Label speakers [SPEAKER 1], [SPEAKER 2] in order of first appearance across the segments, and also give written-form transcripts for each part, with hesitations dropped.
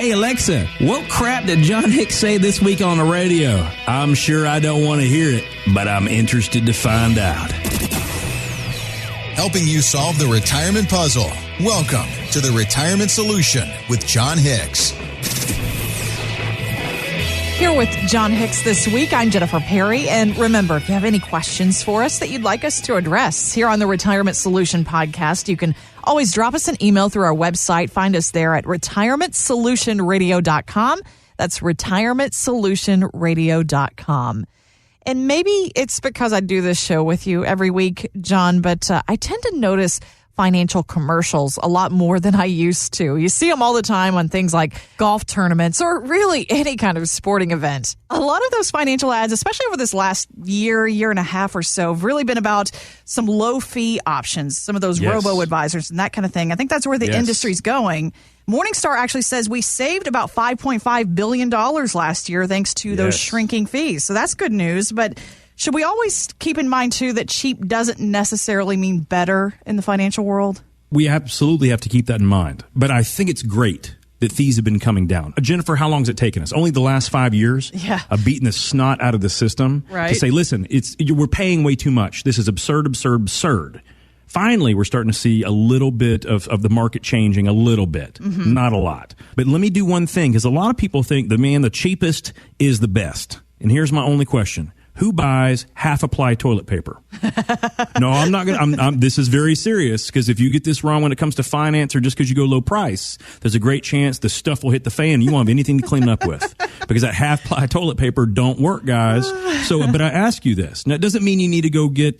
[SPEAKER 1] Hey, Alexa, what crap did John Hicks say this week on the radio? I'm sure I don't want to hear it, but I'm interested to find out.
[SPEAKER 2] Helping you solve the retirement puzzle. Welcome to The Retirement Solution with John Hicks.
[SPEAKER 3] Here with John Hicks this week, I'm Jennifer Perry. And remember, if you have any questions for us that you'd like us to address here on the Retirement Solution podcast, you can always drop us an email through our website. Find us there at retirementsolutionradio.com. That's retirementsolutionradio.com. And maybe it's because I do this show with you every week, John, but I tend to notice financial commercials a lot more than I used to. You see them all the time on things like golf tournaments or really any kind of sporting event. A lot of those financial ads, especially over this last year and a half or so, have really been about some low fee options, some of those robo-advisors and that kind of thing. I think that's where the industry's going. Morningstar actually says we saved about $5.5 billion last year thanks to those shrinking fees. So that's good news. But should we always keep in mind, too, that cheap doesn't necessarily mean better in the financial world?
[SPEAKER 4] We absolutely have to keep that in mind. But I think it's great that fees have been coming down. Jennifer, how long has it taken us? Only the last 5 years of beating the snot out of the system to say, listen, we're paying way too much. This is absurd. Finally, we're starting to see a little bit of the market changing a little bit, not a lot. But let me do one thing, because a lot of people think the cheapest is the best. And here's my only question. Who buys half-a-ply toilet paper? No, I'm not going to. This is very serious, because if you get this wrong when it comes to finance or just because you go low price, there's a great chance the stuff will hit the fan and you won't have anything to clean up with, because that half-ply toilet paper don't work, guys. So, but I ask you this. Now, it doesn't mean you need to go we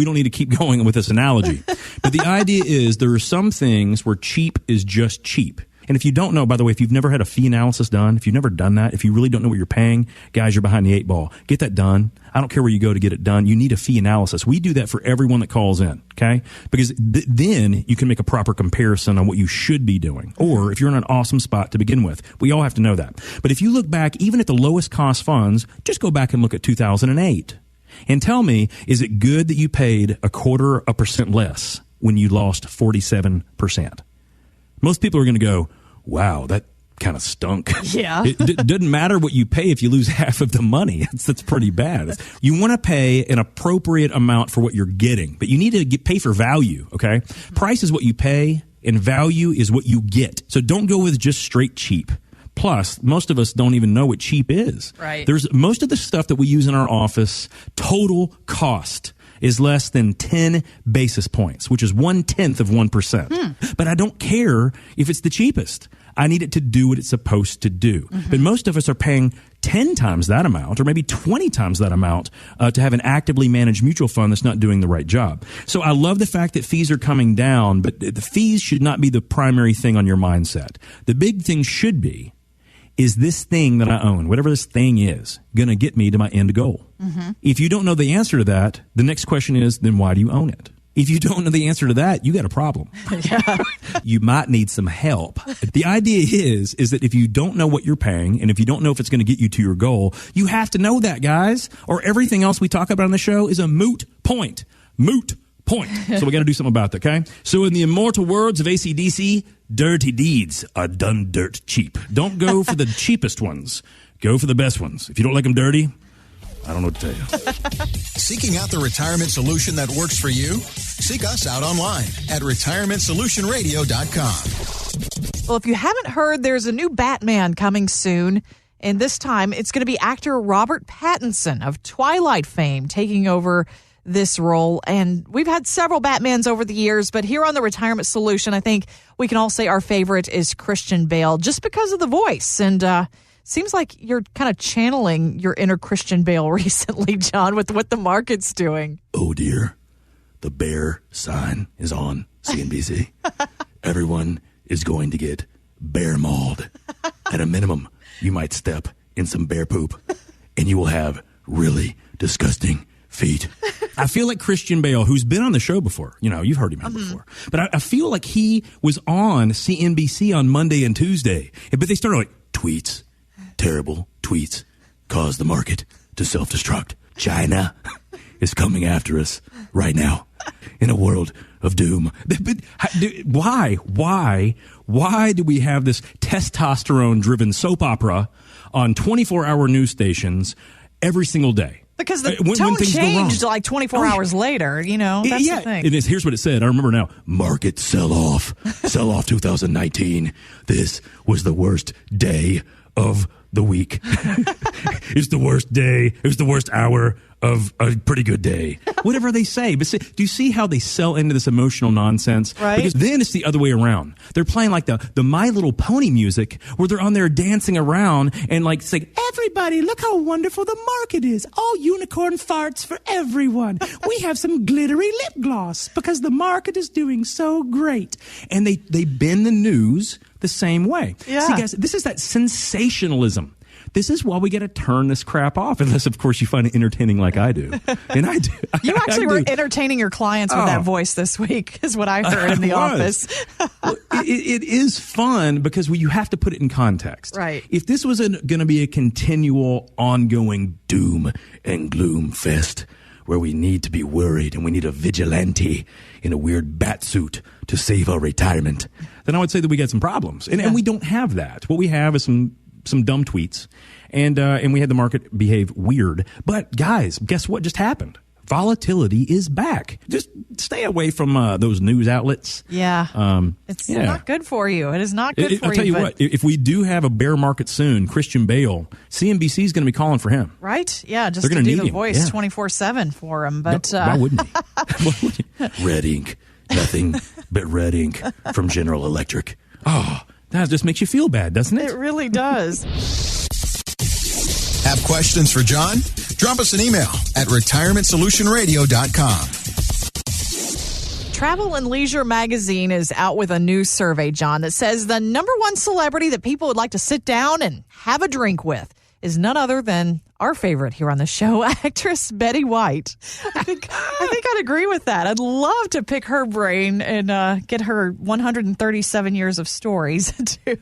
[SPEAKER 4] don't need to keep going with this analogy. But the idea is there are some things where cheap is just cheap. And if you don't know, by the way, if you've never had a fee analysis done, if you've never done that, if you really don't know what you're paying, guys, you're behind the eight ball. Get that done. I don't care where you go to get it done. You need a fee analysis. We do that for everyone that calls in, okay? Because then you can make a proper comparison on what you should be doing. Or if you're in an awesome spot to begin with. We all have to know that. But if you look back, even at the lowest cost funds, just go back and look at 2008. And tell me, is it good that you paid 0.25% less when you lost 47%? Most people are going to go, wow, that kind of stunk.
[SPEAKER 3] Yeah.
[SPEAKER 4] It doesn't matter what you pay if you lose half of the money. That's pretty bad. You want to pay an appropriate amount for what you're getting, but you need to pay for value, okay? Price is what you pay, and value is what you get. So don't go with just straight cheap. Plus, most of us don't even know what cheap is.
[SPEAKER 3] Right.
[SPEAKER 4] There's most of the stuff that we use in our office, total cost is less than 10 basis points, which is 1/10 of 1%. But I don't care if it's the cheapest. I need it to do what it's supposed to do. But most of us are paying 10 times that amount, or maybe 20 times that amount, to have an actively managed mutual fund that's not doing the right job. So I love the fact that fees are coming down, but the fees should not be the primary thing on your mindset. The big thing should be, is this thing that I own, whatever this thing is, going to get me to my end goal? If you don't know the answer to that, the next question is, then why do you own it? If you don't know the answer to that, you got a problem. You might need some help. The idea is that if you don't know what you're paying, and if you don't know if it's going to get you to your goal, you have to know that, guys, or everything else we talk about on the show is a moot point. Moot point. So we got to do something about that, okay? So in the immortal words of AC/DC, dirty deeds are done dirt cheap. Don't go for the cheapest ones. Go for the best ones. If you don't like them dirty, I don't know what to tell you.
[SPEAKER 2] Seeking out the retirement solution that works for you? Seek us out online at retirementsolutionradio.com.
[SPEAKER 3] Well, if you haven't heard, there's a new Batman coming soon. And this time, it's going to be actor Robert Pattinson of Twilight fame taking over this role. And we've had several Batmans over the years, but here on the Retirement Solution, I think we can all say our favorite is Christian Bale, just because of the voice. And seems like you're kind of channeling your inner Christian Bale recently, John, with what the market's doing.
[SPEAKER 5] Oh, dear. The bear sign is on CNBC. Everyone is going to get bear mauled. At a minimum, you might step in some bear poop, and you will have really disgusting feet.
[SPEAKER 4] I feel like Christian Bale, who's been on the show before, you've heard him out before, but I feel like he was on CNBC on Monday and Tuesday, but they started like,
[SPEAKER 5] tweets, terrible tweets, cause the market to self-destruct. China is coming after us right now. in a world of doom.
[SPEAKER 4] But why do we have this testosterone-driven soap opera on 24-hour news stations every single day?
[SPEAKER 3] Because the tone changed like 24 hours later, you know, that's the thing.
[SPEAKER 4] Here's what it said. I remember now.
[SPEAKER 5] Market sell-off 2019. This was the worst day of the week. It's the worst day. It was the worst hour of a pretty good day.
[SPEAKER 4] Whatever they say. But do you see how they sell into this emotional nonsense?
[SPEAKER 3] Right.
[SPEAKER 4] Because then it's the other way around. They're playing like the My Little Pony music where they're on there dancing around and like saying, everybody, look how wonderful the market is. All unicorn farts for everyone. We have some glittery lip gloss because the market is doing so great. And they bend the news the same way.
[SPEAKER 3] Yeah.
[SPEAKER 4] See, guys, this is that sensationalism. This is why we got to turn this crap off, unless, of course, you find it entertaining like I do. And I do.
[SPEAKER 3] You actually were entertaining your clients with that voice this week, is what I heard in the office.
[SPEAKER 4] Well, it is fun because you have to put it in context.
[SPEAKER 3] Right.
[SPEAKER 4] If this was going to be a continual, ongoing
[SPEAKER 5] doom and gloom fest where we need to be worried and we need a vigilante in a weird bat suit to save our retirement,
[SPEAKER 4] then I would say that we got some problems. And we don't have that. What we have is some dumb tweets, and we had the market behave weird. But guys, guess what just happened? Volatility is back. Just stay away from those news outlets.
[SPEAKER 3] Yeah. It's not good for you. It is not good for you.
[SPEAKER 4] I'll tell you what, if we do have a bear market soon, Christian Bale, CNBC is going to be calling for him.
[SPEAKER 3] Right? Yeah, just to do the voice 24/7 for him. But
[SPEAKER 4] why wouldn't he?
[SPEAKER 5] Red ink. Nothing but red ink from General Electric.
[SPEAKER 4] Oh, that just makes you feel bad, doesn't it?
[SPEAKER 3] It really does.
[SPEAKER 2] Have questions for John? Drop us an email at retirementsolutionradio.com.
[SPEAKER 3] Travel and Leisure magazine is out with a new survey, John, that says the number one celebrity that people would like to sit down and have a drink with is none other than our favorite here on the show, actress Betty White. I think I'd agree with that. I'd love to pick her brain and get her 137 years of stories, too.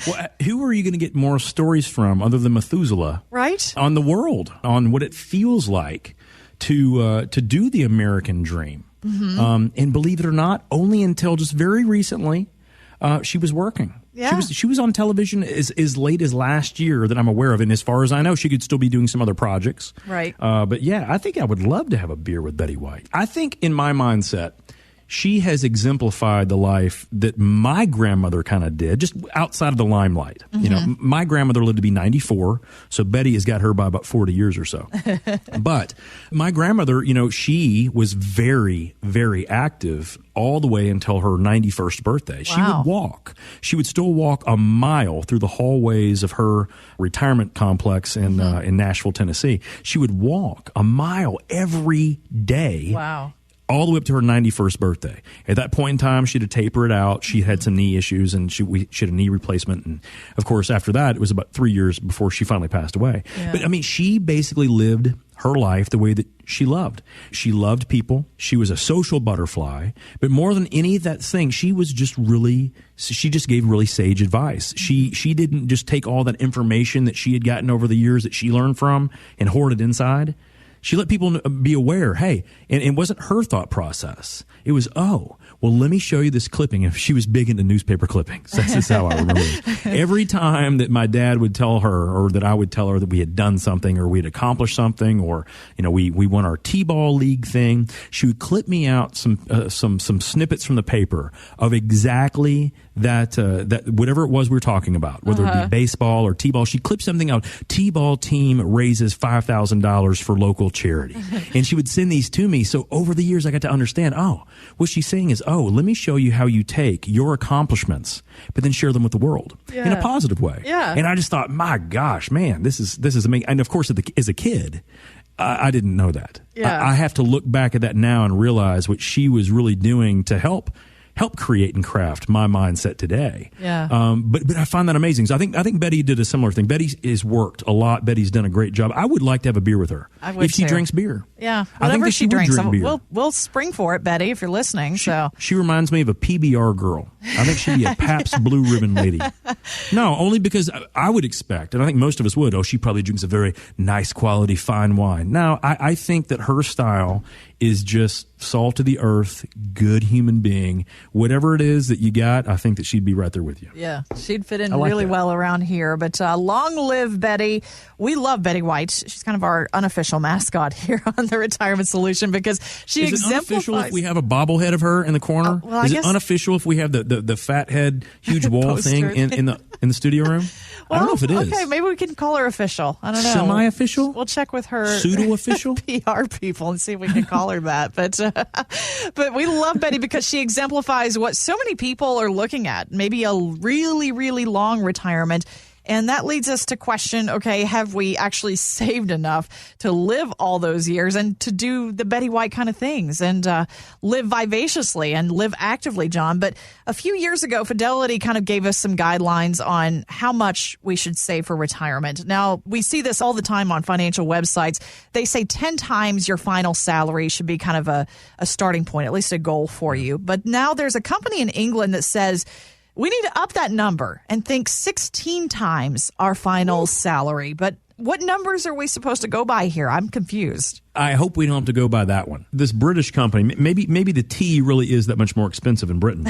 [SPEAKER 4] Well, who are you going to get more stories from other than Methuselah?
[SPEAKER 3] Right.
[SPEAKER 4] On the world, on what it feels like to do the American dream. Mm-hmm. And believe it or not, only until just very recently, she was working.
[SPEAKER 3] Yeah.
[SPEAKER 4] She was on television as late as last year that I'm aware of, and as far as I know, she could still be doing some other projects.
[SPEAKER 3] Right.
[SPEAKER 4] But yeah, I think I would love to have a beer with Betty White. I think in my mindset, she has exemplified the life that my grandmother kind of did, just outside of the limelight. Mm-hmm. You know, my grandmother lived to be 94, so Betty has got her by about 40 years or so. But my grandmother, you know, she was very, very active all the way until her 91st birthday.
[SPEAKER 3] Wow.
[SPEAKER 4] She would walk. She would still walk a mile through the hallways of her retirement complex in Nashville, Tennessee. She would walk a mile every day.
[SPEAKER 3] Wow.
[SPEAKER 4] All the way up to her 91st birthday. At that point in time, she had to taper it out. She had some knee issues, and she had a knee replacement. And, of course, after that, it was about 3 years before she finally passed away. Yeah. But, I mean, she basically lived her life the way that she loved. She loved people. She was a social butterfly. But more than any of that thing, she just gave really sage advice. She didn't just take all that information that she had gotten over the years that she learned from and hoard it inside. She let people be aware, hey, and it wasn't her thought process. It was, well, let me show you this clipping. If she was big into newspaper clippings. That's just how I remember it. Every time that my dad would tell her, or that I would tell her that we had done something, or we had accomplished something, or, you know, we won our T-ball league thing, she would clip me out some snippets from the paper of exactly that whatever it was we were talking about, whether it be baseball or T-ball. She clipped something out. T-ball team raises $5,000 for local charity. And she would send these to me. So over the years, I got to understand, what she's saying is, let me show you how you take your accomplishments, but then share them with the world in a positive way.
[SPEAKER 3] Yeah.
[SPEAKER 4] And I just thought, my gosh, man, this is amazing. And of course, as a kid, I didn't know that.
[SPEAKER 3] Yeah.
[SPEAKER 4] I have to look back at that now and realize what she was really doing to help create and craft my mindset today.
[SPEAKER 3] Yeah.
[SPEAKER 4] But I find that amazing. So I think Betty did a similar thing. Betty has worked a lot. Betty's done a great job. I would like to have a beer with her.
[SPEAKER 3] I would
[SPEAKER 4] if she
[SPEAKER 3] too.
[SPEAKER 4] drinks beer.
[SPEAKER 3] Yeah.
[SPEAKER 4] I think
[SPEAKER 3] Whatever
[SPEAKER 4] she
[SPEAKER 3] drinks,
[SPEAKER 4] drink beer.
[SPEAKER 3] We'll spring for it, Betty, if you're listening.
[SPEAKER 4] She reminds me of a PBR girl. I think she'd be a Pabst Blue Ribbon lady. No, only because I would expect, and I think most of us would, she probably drinks a very nice quality fine wine. No, I think that her style is just salt of the earth, good human being. Whatever it is that you got, I think that she'd be right there with you.
[SPEAKER 3] Yeah, she'd fit in really well around here. But long live Betty. We love Betty White. She's kind of our unofficial mascot here on the Retirement Solution because she exemplifies. Is it unofficial
[SPEAKER 4] if we have a bobblehead of her in the corner? Is it unofficial if we have the fat head, huge wall thing in the studio room? I don't know if it is. Okay,
[SPEAKER 3] maybe we can call her official. I don't know.
[SPEAKER 4] Semi-official?
[SPEAKER 3] We'll check with her
[SPEAKER 4] pseudo-official
[SPEAKER 3] PR people and see if we can call her that. But we love Betty because she exemplifies what so many people are looking at, maybe a really, really long retirement. And that leads us to question, okay, have we actually saved enough to live all those years and to do the Betty White kind of things and live vivaciously and live actively, John? But a few years ago, Fidelity kind of gave us some guidelines on how much we should save for retirement. Now, we see this all the time on financial websites. They say 10 times your final salary should be kind of a starting point, at least a goal for you. But now there's a company in England that says we need to up that number and think 16 times our final salary. But what numbers are we supposed to go by here? I'm confused.
[SPEAKER 4] I hope we don't have to go by that one. This British company, maybe the tea really is that much more expensive in Britain.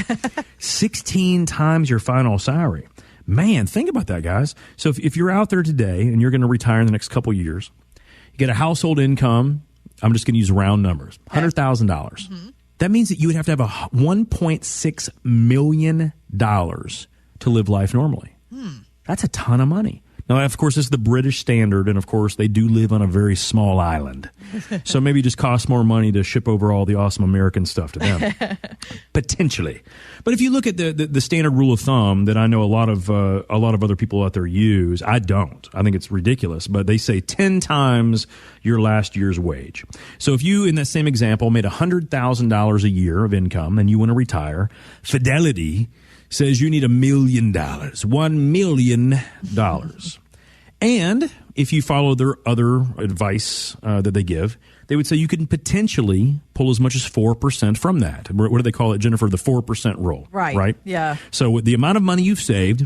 [SPEAKER 4] 16 times your final salary. Man, think about that, guys. So if you're out there today and you're going to retire in the next couple of years, you get a household income, I'm just going to use round numbers, $100,000. Mm-hmm. That means that you would have to have $1.6 million to live life normally. That's a ton of money. Now, of course, this is the British standard, and of course, they do live on a very small island. So maybe it just costs more money to ship over all the awesome American stuff to them. Potentially. But if you look at the standard rule of thumb that I know a lot of other people out there use, I don't. I think it's ridiculous. But they say 10 times your last year's wage. So if you, in that same example, made $100,000 a year of income and you want to retire, Fidelity says you need $1 million. $1 million. And if you follow their other advice that they give, they would say you can potentially pull as much as 4% from that. What do they call it, Jennifer? The 4% rule. Right?
[SPEAKER 3] Yeah.
[SPEAKER 4] So with the amount of money you've saved,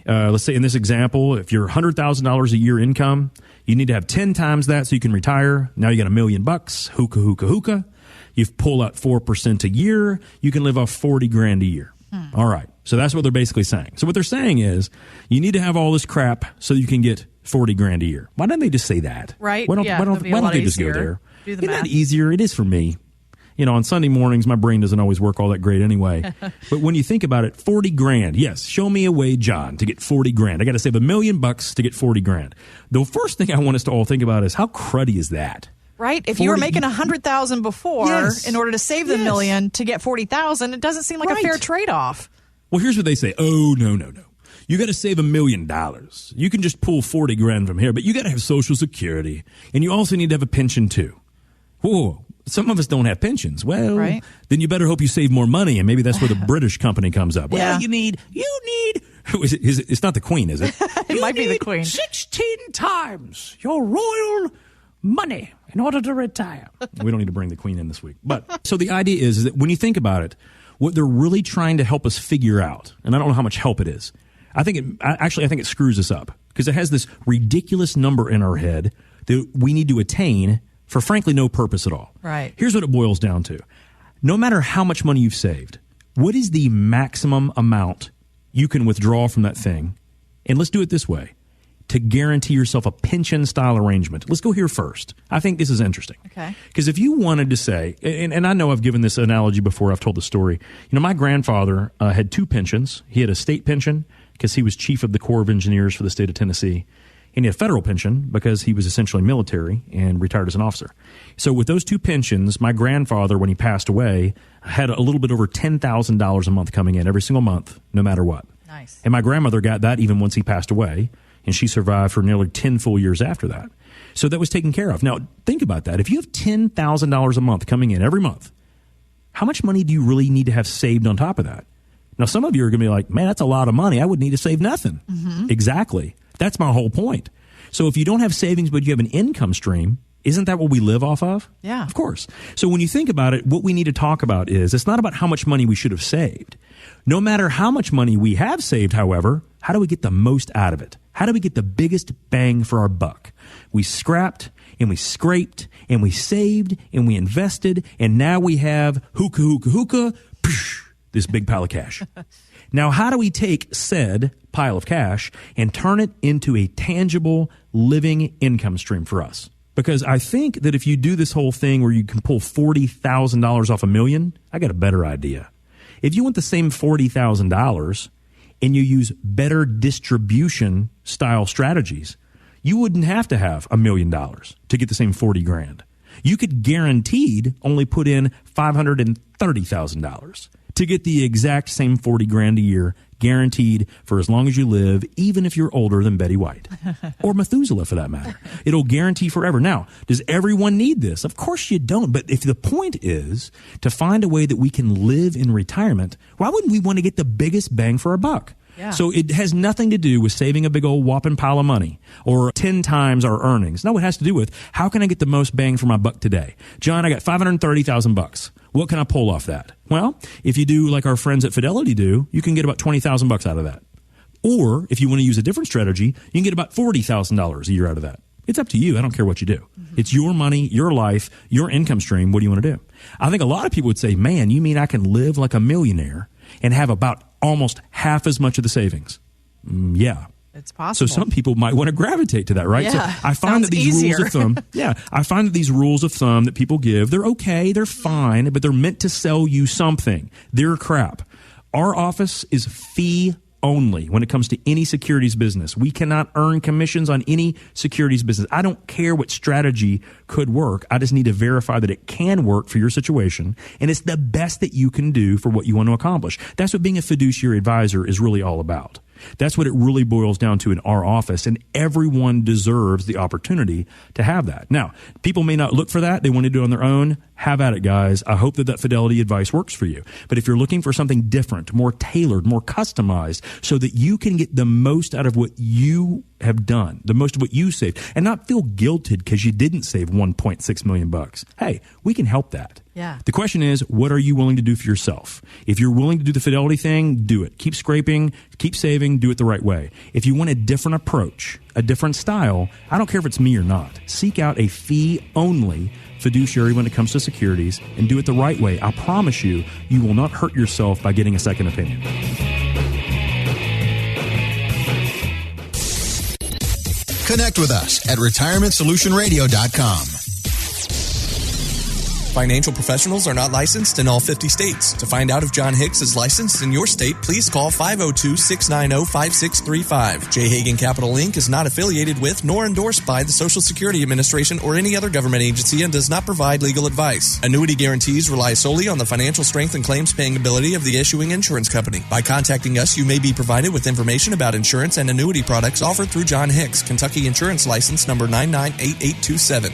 [SPEAKER 4] let's say in this example, if you're $100,000 a year income, you need to have 10 times that so you can retire. Now you got $1 million. Hookah, hookah, hookah. You've pulled out 4% a year. You can live off $40,000 a year. All right. So that's what they're basically saying. So what they're saying is you need to have all this crap so you can get $40,000 a year. Why don't they just say that?
[SPEAKER 3] Right.
[SPEAKER 4] Why don't they just go there? Isn't that easier? It is for me. You know, on Sunday mornings, my brain doesn't always work all that great anyway. But when you think about it, $40,000. Yes. Show me a way, John, to get $40,000. I got to save $1 million to get $40,000. The first thing I want us to all think about is how cruddy is that?
[SPEAKER 3] Right? If you were making $100,000 before, in order to save the $1 million to get $40,000, it doesn't seem like a fair trade-off.
[SPEAKER 4] Well, here's what they say. Oh, no. You got to save $1 million. You can just pull $40,000 from here, but you got to have Social Security, and you also need to have a pension too. Whoa. Some of us don't have pensions. Well, then you better hope you save more money, and maybe that's where the British company comes up. Well, you need. It's not the Queen, is it?
[SPEAKER 3] It might be the Queen.
[SPEAKER 4] 16 times your royal money in order to retire. We don't need to bring the Queen in this week. But so the idea is that when you think about it, what they're really trying to help us figure out, and I don't know how much help it is, I think it screws us up because it has this ridiculous number in our head that we need to attain for frankly no purpose at all.
[SPEAKER 3] Right.
[SPEAKER 4] Here's what it boils down to. No matter how much money you've saved, what is the maximum amount you can withdraw from that thing? And let's do it this way. To guarantee yourself a pension-style arrangement. Let's go here first. I think this is interesting.
[SPEAKER 3] Okay.
[SPEAKER 4] Because if you wanted to say, and I know I've given this analogy before, I've told the story. You know, my grandfather had two pensions. He had a state pension because he was chief of the Corps of Engineers for the state of Tennessee. And he had a federal pension because he was essentially military and retired as an officer. So with those two pensions, my grandfather, when he passed away, had a little bit over $10,000 a month coming in every single month, no matter what.
[SPEAKER 3] Nice.
[SPEAKER 4] And my grandmother got that even once he passed away. And she survived for nearly 10 full years after that. So that was taken care of. Now, think about that. If you have $10,000 a month coming in every month, how much money do you really need to have saved on top of that? Now, some of you are going to be like, man, that's a lot of money. I would need to save nothing. Mm-hmm. Exactly. That's my whole point. So if you don't have savings, but you have an income stream, isn't that what we live off of?
[SPEAKER 3] Yeah.
[SPEAKER 4] Of course. So when you think about it, what we need to talk about is it's not about how much money we should have saved. No matter how much money we have saved, however, how do we get the most out of it? How do we get the biggest bang for our buck? We scrapped and we scraped and we saved and we invested, and now we have hookah, this big pile of cash. Now, how do we take said pile of cash and turn it into a tangible, living income stream for us? Because I think that if you do this whole thing where you can pull $40,000 off $1 million, I got a better idea. If you want the same $40,000 and you use better distribution style strategies, you wouldn't have to have $1 million to get the same 40 grand. You could guaranteed only put in $530,000 to get the exact same 40 grand a year, guaranteed for as long as you live, even if you're older than Betty White or Methuselah for that matter. It'll guarantee forever. Now, does everyone need this? Of course you don't. But if the point is to find a way that we can live in retirement, why wouldn't we want to get the biggest bang for our buck? Yeah. So it has nothing to do with saving a big old whopping pile of money or 10 times our earnings. No, it has to do with how can I get the most bang for my buck today? John, I got $530,000. What can I pull off that? Well, if you do like our friends at Fidelity do, you can get about $20,000 out of that. Or if you want to use a different strategy, you can get about $40,000 a year out of that. It's up to you. I don't care what you do. Mm-hmm. It's your money, your life, your income stream. What do you want to do? I think a lot of people would say, man, you mean I can live like a millionaire and have about almost half as much of the savings? Yeah.
[SPEAKER 3] It's possible.
[SPEAKER 4] So some people might want to gravitate to that, right?
[SPEAKER 3] Yeah,
[SPEAKER 4] so I find that these rules of thumb, I find that these rules of thumb that people give, they're okay, they're fine, but they're meant to sell you something. They're crap. Our office is fee only when it comes to any securities business. We cannot earn commissions on any securities business. I don't care what strategy could work. I just need to verify that it can work for your situation, and it's the best that you can do for what you want to accomplish. That's what being a fiduciary advisor is really all about. That's what it really boils down to in our office, and everyone deserves the opportunity to have that. Now, people may not look for that. They want to do it on their own. Have at it, guys. I hope that Fidelity advice works for you. But if you're looking for something different, more tailored, more customized, so that you can get the most out of what you have done, the most of what you saved, and not feel guilted because you didn't save $1.6 million. Hey, we can help that.
[SPEAKER 3] Yeah.
[SPEAKER 4] The question is, what are you willing to do for yourself? If you're willing to do the Fidelity thing, do it. Keep scraping, keep saving, do it the right way. If you want a different approach, a different style, I don't care if it's me or not. Seek out a fee-only fiduciary when it comes to securities and do it the right way. I promise you, you will not hurt yourself by getting a second opinion.
[SPEAKER 2] Connect with us at retirementsolutionradio.com.
[SPEAKER 6] Financial professionals are not licensed in all 50 states. To find out if John Hicks is licensed in your state, please call 502-690-5635. J. Hagan Capital Inc. is not affiliated with nor endorsed by the Social Security Administration or any other government agency and does not provide legal advice. Annuity guarantees rely solely on the financial strength and claims paying ability of the issuing insurance company. By contacting us, you may be provided with information about insurance and annuity products offered through John Hicks, Kentucky Insurance License number 998827.